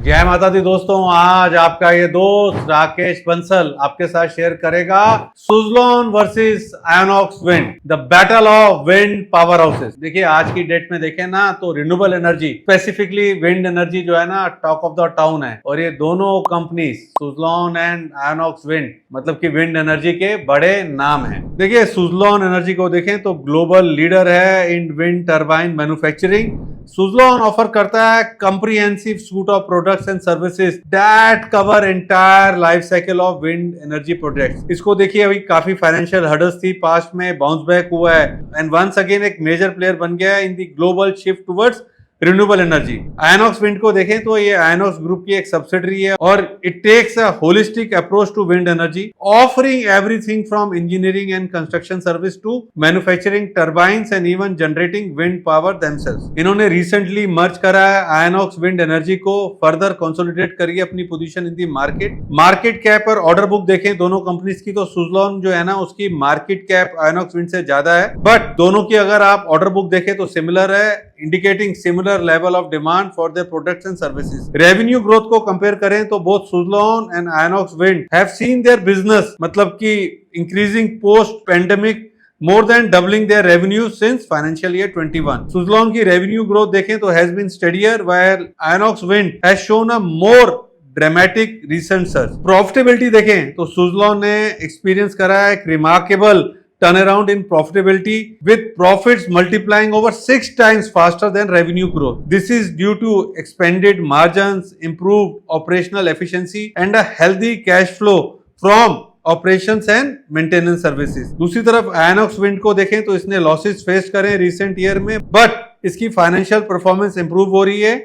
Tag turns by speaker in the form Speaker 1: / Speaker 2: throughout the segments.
Speaker 1: जय माता दी दोस्तों, आज आपका ये दोस्त राकेश बंसल आपके साथ शेयर करेगा Suzlon versus Inox wind, the battle of wind power houses. देखिए आज की डेट में देखें ना तो renewable energy, specifically wind energy जो है ना टॉक ऑफ द टाउन है। और ये दोनों companies Suzlon and Inox wind मतलब कि विंड एनर्जी के बड़े नाम हैं। देखिए सुजलॉन एनर्जी को देखें तो ग्लोबल लीडर है इन wind turbine manufacturing. Suzlon offer करता है comprehensive suite of products and services that cover entire life cycle of wind energy projects। इसको देखिए अभी काफी फाइनेंशियल हर्डल्स थी, पास्ट में बाउंस बैक हुआ है एंड वंस अगेन एक मेजर प्लेयर बन गया है in the global shift towards renewable energy. Inox wind को देखें तो ये आयनॉक्स ग्रुप की एक सब्सिडरी है और it takes a holistic approach to wind energy, offering everything from engineering and construction service to manufacturing turbines and even generating wind power themselves. इन्होंने recently merge करा है आयनॉक्स विंड एनर्जी को, फर्दर कंसोलिडेट करिए अपनी position in the market cap और order book देखें दोनों companies की तो सुजलॉन जो है ना उसकी मार्केट कैप आयनॉक्स विंड से ज्यादा है, बट दोनों की अगर आप ऑर्डर बुक देखें तो सिमिलर है, indicating similar level of demand for their products and services। Revenue growth को कंपेयर करें तो both Suzlon and Inox Wind have seen their business मतलब कि increasing post pandemic, more than doubling their revenue since financial year 21। Suzlon की revenue growth देखें तो has been steadier while Inox Wind has shown a more dramatic recent surge. Profitability देखें तो सुजलॉन ने experience करा है एक remarkable turnaround in profitability with profits multiplying over 6 times faster than revenue growth. This is due to expanded margins, improved operational efficiency and a healthy cash flow from operations and maintenance services. दूसरी तरफ Inox wind को देखें तो इसने losses face करे recent year में, but इसकी financial performance improve हो रही है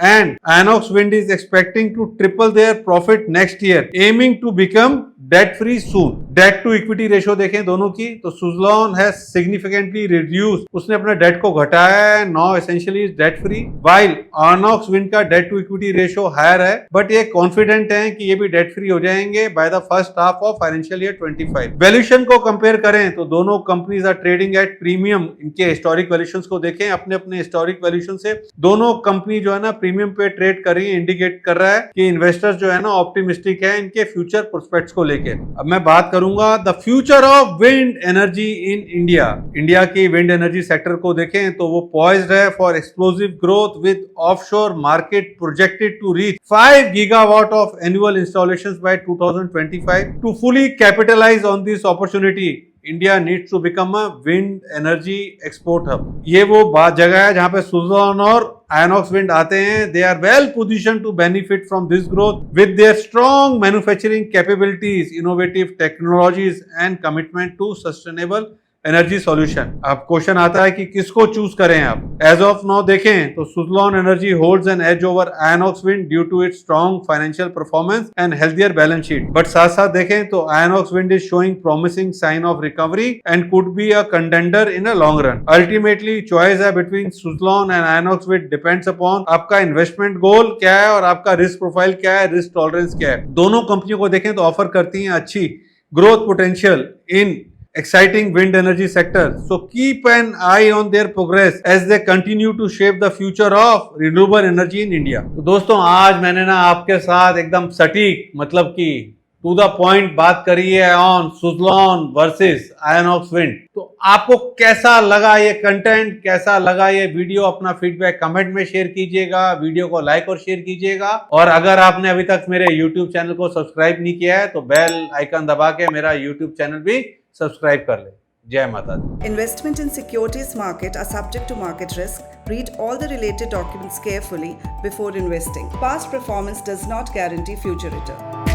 Speaker 1: and Inox Wind is expecting to triple their profit next year, aiming to become debt free soon। Debt to equity ratio देखें दोनों की तो सुजलॉन है सिग्निफिकेंटली रिड्यूस, उसने अपने डेट को घटाया है, now essentially is debt free, while Inox Wind का debt to equity ratio higher है, बट ये कॉन्फिडेंट है कि ये भी डेट फ्री हो जाएंगे by the first half of financial year 25। Valuation को कंपेयर करें तो दोनों companies are trading at premium. इनके हिस्टोरिक वैल्यूएशंस को देखें, अपने अपने हिस्टोरिक वैल्यूएशन से दोनों कंपनी जो है ना प्रीमियम पे ट्रेड कर रही है, इंडिकेट कर रहा है कि इन्वेस्टर्स जो है ना ऑप्टिमिस्टिक है इनके फ्यूचर प्रोस्पेक्ट्स को लेके। अब मैं बात करूंगा the future of wind energy in India. India की विंड एनर्जी सेक्टर को देखें तो वो पॉइज्ड है for explosive growth with offshore market projected to reach 5 gigawatt of annual installations by 2025। To fully capitalize on this opportunity India needs to become a wind energy export hub. ये वो जगह है जहां पे सुजलॉन और आयनॉक्स विंड आते हैं। They are well position to benefit from this growth with their strong manufacturing capabilities, innovative technologies and commitment to sustainable energy solution. अब क्वेश्चन आता है कि किसको चूज करें आप। एज ऑफ नाउ देखें तो Suzlon Energy holds an edge over Inox Wind due to its strong financial performance and healthier balance sheet, but साथ साथ देखें तो Inox Wind is showing promising sign of recovery and could be a contender in a long run. Ultimately choice है between Suzlon and Inox Wind depends upon आपका investment goal क्या है और आपका रिस्क प्रोफाइल क्या है, रिस्क टॉलरेंस क्या है। दोनों कंपनियों को देखें तो ऑफर करती हैं अच्छी growth potential in exciting wind energy sector, so keep an eye on their progress as they continue to shape the future of renewable energy in India। तो दोस्तों आज मैंने ना आपके साथ एकदम सटीक मतलब कि टू द पॉइंट बात करी है on Suzlon versus Inox wind. तो आपको कैसा लगा ये कंटेंट, कैसा लगा ये वीडियो, अपना फीडबैक कमेंट में शेयर कीजिएगा, वीडियो को लाइक और शेयर कीजिएगा। और अगर आपने अभी तक मेरे यूट्यूब चैनल को सब्सक्राइब नहीं किया है तो बेल आइकन दबा के मेरा यूट्यूब चैनल भी सब्सक्राइब कर ले। जय माता दी।
Speaker 2: Investment in securities market are subject to market risk. Read all the related documents carefully before investing. Past performance does not guarantee future return.